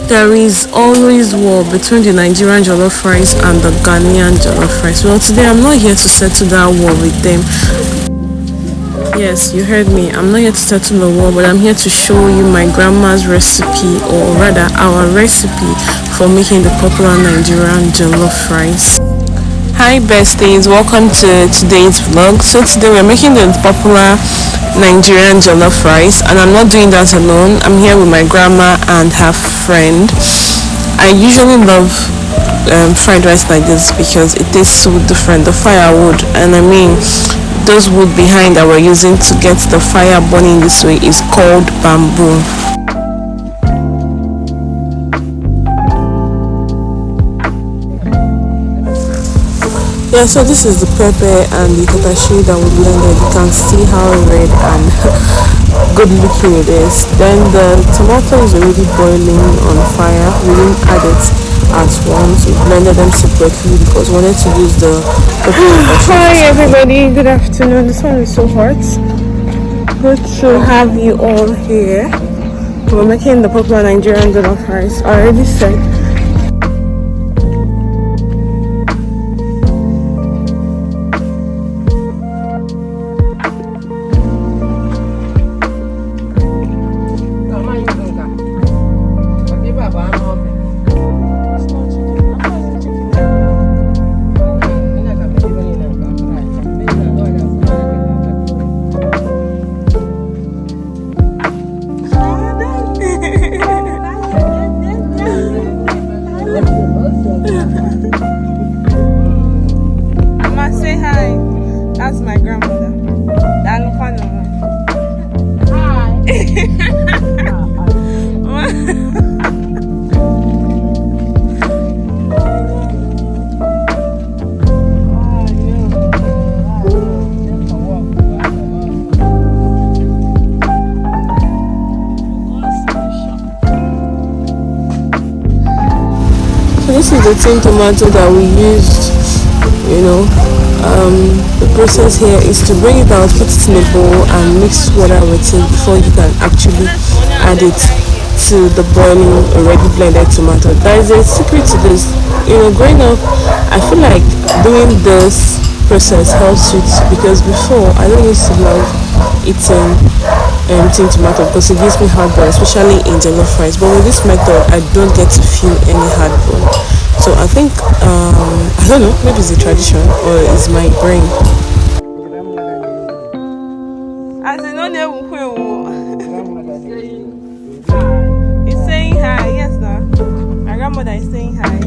There is always war between the Nigerian jollof rice and the Ghanaian jollof rice. Well, today I'm not here to settle that war with them. Yes, you heard me. I'm not here to settle the war, but I'm here to show you my grandma's recipe, or rather our recipe for making the popular Nigerian jollof rice. Hi besties, welcome to today's vlog. So today we're making the popular Nigerian jollof rice, and I'm not doing that alone. I'm here with my grandma and her friend. I usually love fried rice like this because it tastes so different. The firewood, and I mean those wood behind that we're using to get the fire burning this way is called bamboo. Yeah, so this is the pepper and the potashi that we blended. You can see how red and good looking it is. Then the tomato is already boiling on fire. We didn't add it at once. We blended them separately because we wanted to use the pepper and potashi. Hi everybody, good afternoon. This one is so hot. Good to have you all here. We're making the popular Nigerian jollof rice. I already said. That's my grandmother. Hi. So this is the tin tomato that we used, the process here is to bring it out, put it in a bowl and mix water with it before you can actually add it to the boiling already blended tomato. There is a secret to this. Growing up, I feel like doing this process helps with, because before I don't used to love eating tin tomato because it gives me heartburn, especially in jollof rice. But with this method, I don't get to feel any heartburn. So I think, I don't know, maybe it's a tradition or it's my brain. It's saying hi, yes, sir. My grandmother is saying hi.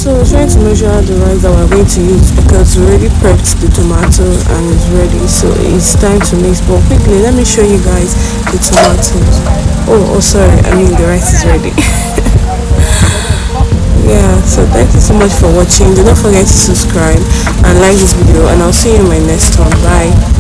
So we're trying to measure out the rice that we're going to use because we already prepped the tomato and it's ready. So it's time to mix. But quickly, let me show you guys the tomatoes. Oh, sorry. I mean the rice is ready. Yeah. So thank you so much for watching. Do not forget to subscribe and like this video. And I'll see you in my next one. Bye.